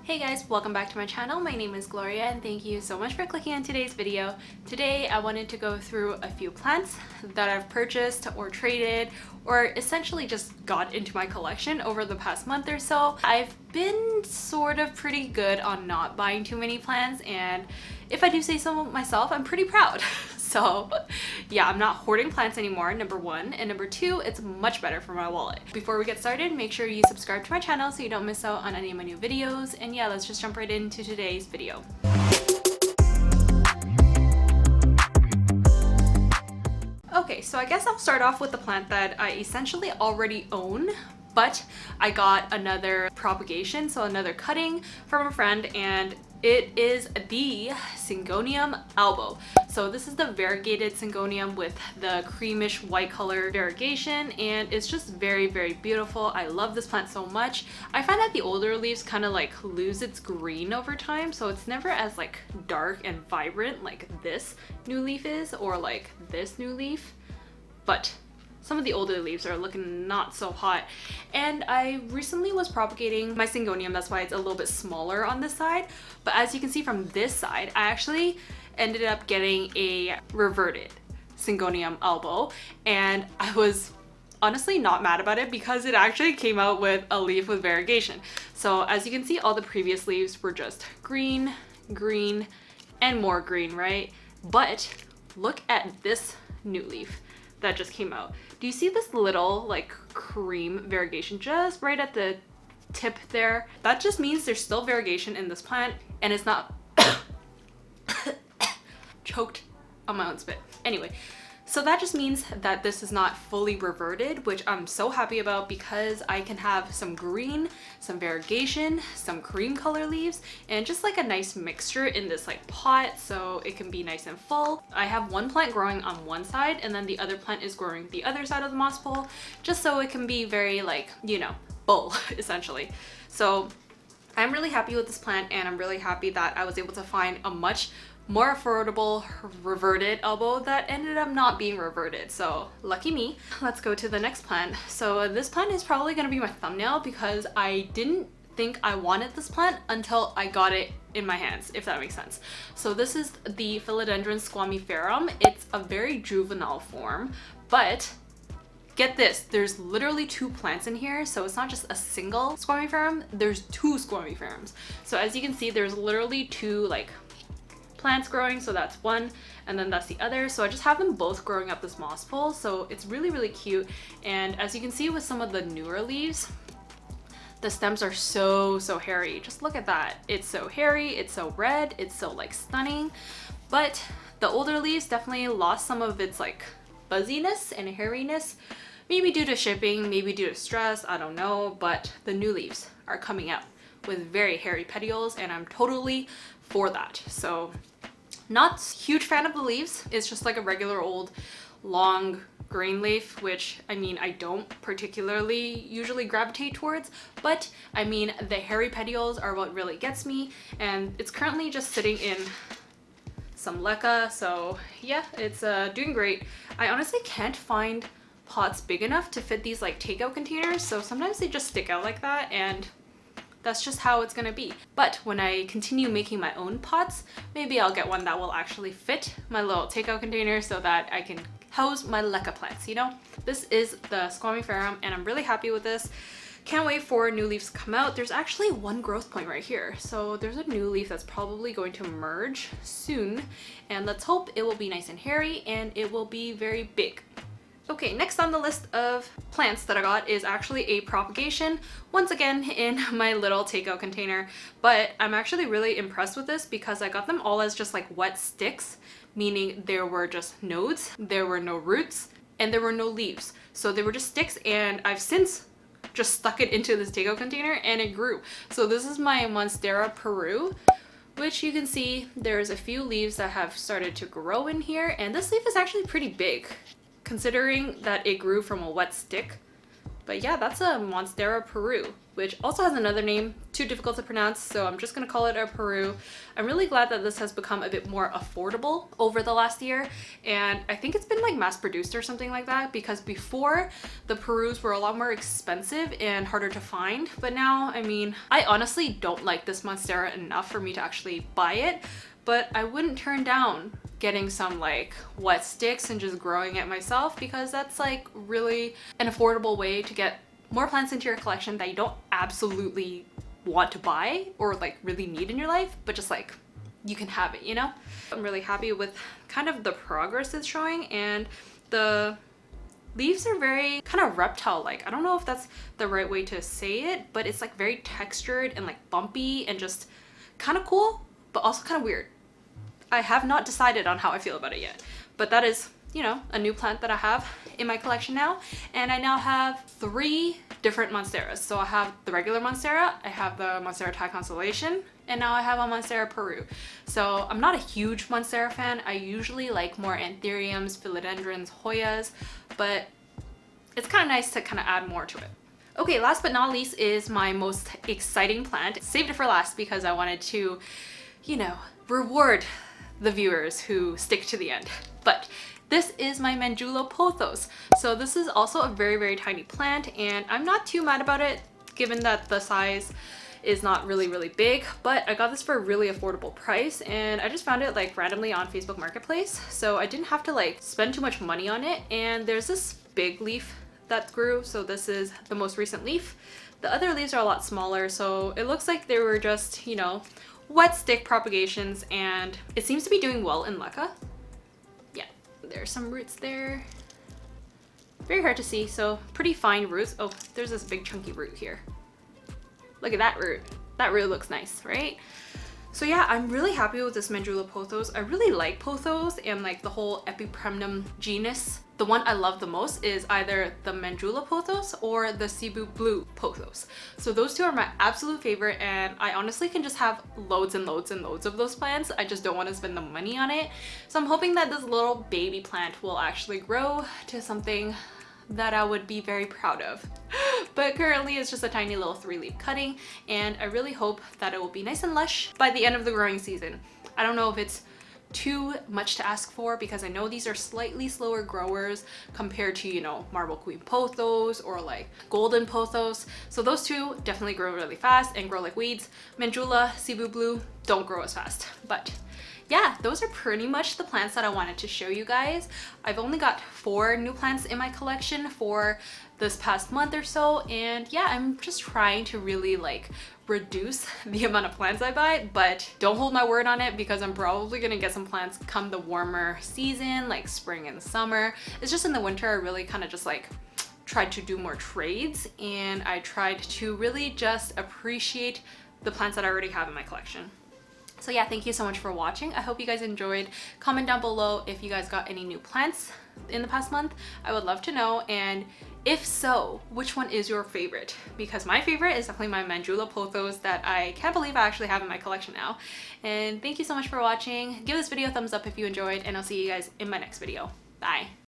Hey guys, welcome back to my channel. My name is Gloria and thank you so much for clicking on today's video. Today I wanted to go through a few plants that I've purchased or traded or essentially just got into my collection over the past month or so. I've been sort of pretty good on not buying too many plants, and if I do say so myself, I'm pretty proud. So yeah, I'm not hoarding plants anymore, number one, and number two, it's much better for my wallet. Before we get started, make sure you subscribe to my channel so you don't miss out on any of my new videos. And yeah, let's just jump right into today's video. Okay, so I guess I'll start off with the plant that I essentially already own, but I got another propagation, so another cutting from a friend, and it is the Syngonium ALBO. So this is the variegated Syngonium with the creamish white color variegation, and it's just very, very beautiful. I love this plant so much. I find that the older leaves kind of like lose its green over time, so it's never as like dark and vibrant like this new leaf is, or like this new leaf, but some of the older leaves are looking not so hot. And I recently was propagating my Syngonium, that's why it's a little bit smaller on this side. But as you can see from this side, I actually ended up getting a reverted Syngonium ALBO, and I was honestly not mad about it because it actually came out with a leaf with variegation. So as you can see, all the previous leaves were just green, green, and more green, right? But look at this new leaf that just came out. Do you see this little like cream variegation just right at the tip there? That just means there's still variegation in this plant and it's not choked on my own spit. Anyway, so that just means that this is not fully reverted, which I'm so happy about because I can have some green, some variegation, some cream color leaves, and just like a nice mixture in this like pot so it can be nice and full. I have one plant growing on one side and then the other plant is growing the other side of the moss pole, just so it can be very like, you know, full essentially. So I'm really happy with this plant, and I'm really happy that I was able to find a much more affordable reverted ALBO that ended up not being reverted, so lucky me. Let's go to the next plant. So this plant is probably going to be my thumbnail because I didn't think I wanted this plant until I got it in my hands, if that makes sense. So this is the Philodendron SQUAMIFERUM. It's a very juvenile form, but get this, there's literally two plants in here, so it's not just a single SQUAMIFERUM, there's two SQUAMIFERUMs. So as you can see, there's literally two like plants growing, so that's one and then that's the other. So I just have them both growing up this moss pole, so it's really, really cute. And as you can see with some of the newer leaves, the stems are so hairy. Just look at that. It's so hairy, it's so red, it's so like stunning. But the older leaves definitely lost some of its like fuzziness and hairiness, maybe due to shipping, maybe due to stress, I don't know. But the new leaves are coming out with very hairy petioles, and I'm totally for that. So not huge fan of the leaves. It's just like a regular old long green leaf, which I mean I don't particularly usually gravitate towards, but I mean the hairy petioles are what really gets me, and it's currently just sitting in some leca. So yeah, it's doing great. I honestly can't find pots big enough to fit these like takeout containers, so sometimes they just stick out like that, and that's just how it's gonna be. But when I continue making my own pots, maybe I'll get one that will actually fit my little takeout container so that I can house my leca plants, you know? This is the SQUAMIFERUM, and I'm really happy with this. Can't wait for new leaves to come out. There's actually one growth point right here. So there's a new leaf that's probably going to emerge soon, and let's hope it will be nice and hairy and it will be very big. Okay, next on the list of plants that I got is actually a propagation, once again in my little takeout container. But I'm actually really impressed with this because I got them all as just like wet sticks, meaning there were just nodes, there were no roots, and there were no leaves. So they were just sticks, and I've since just stuck it into this takeout container and it grew. So this is my MONSTERA PERU, which you can see there's a few leaves that have started to grow in here, and this leaf is actually pretty big considering that it grew from a wet stick. But yeah, that's a MONSTERA PERU. which also has another name, too difficult to pronounce, so I'm just gonna call it a Peru. I'm really glad that this has become a bit more affordable over the last year, and I think it's been like mass produced or something like that, because before the Perus were a lot more expensive and harder to find, but now, I mean, I honestly don't like this Monstera enough for me to actually buy it, but I wouldn't turn down getting some like wet sticks and just growing it myself, because that's like really an affordable way to get more plants into your collection that you don't absolutely want to buy or like really need in your life, but just like you can have it, you know? I'm really happy with kind of the progress it's showing, and the leaves are very kind of reptile-like. I don't know if that's the right way to say it, but it's like very textured and like bumpy and just kind of cool, but also kind of weird. I have not decided on how I feel about it yet, but that is, you know, a new plant that I have in my collection now. And I now have 3 different Monsteras. So I have the regular Monstera, I have the Monstera Thai Constellation, and now I have a Monstera Peru. So I'm not a huge Monstera fan. I usually like more Anthuriums, Philodendrons, Hoyas, but it's kind of nice to kind of add more to it. Okay, last but not least is my most exciting plant. Saved it for last because I wanted to, you know, reward the viewers who stick to the end. But this is my MANJULA pothos. So this is also a very, very tiny plant, and I'm not too mad about it given that the size is not really, really big, but I got this for a really affordable price, and I just found it like randomly on Facebook Marketplace. So I didn't have to like spend too much money on it, and there's this big leaf that grew. So this is the most recent leaf. The other leaves are a lot smaller, so it looks like they were just, you know, wet stick propagations, and it seems to be doing well in LECA. There's some roots there. Very hard to see, so pretty fine roots. Oh, there's this big chunky root here. Look at that root. That root looks nice, right? So yeah, I'm really happy with this MANJULA pothos. I really like pothos and like the whole Epipremnum genus. The one I love the most is either the MANJULA pothos or the Cebu blue pothos. So those two are my absolute favorite, and I honestly can just have loads and loads and loads of those plants. I just don't want to spend the money on it. So I'm hoping that this little baby plant will actually grow to something that I would be very proud of. But currently it's just a tiny little 3-leaf cutting, and I really hope that it will be nice and lush by the end of the growing season. I don't know if it's too much to ask for, because I know these are slightly slower growers compared to, you know, Marble Queen pothos or like Golden pothos. So those two definitely grow really fast and grow like weeds. MANJULA, Cebu blue don't grow as fast. But yeah, those are pretty much the plants that I wanted to show you guys. I've only got 4 new plants in my collection for this past month or so, and yeah, I'm just trying to really like reduce the amount of plants I buy, but don't hold my word on it, because I'm probably gonna get some plants come the warmer season, like spring and summer. It's just in the winter I really kind of just like tried to do more trades, and I tried to really just appreciate the plants that I already have in my collection. So yeah, thank you so much for watching. I hope you guys enjoyed. Comment down below if you guys got any new plants in the past month. I would love to know, and if so, which one is your favorite? Because my favorite is definitely my MANJULA pothos that I can't believe I actually have in my collection now. And thank you so much for watching. Give this video a thumbs up if you enjoyed, and I'll see you guys in my next video. Bye!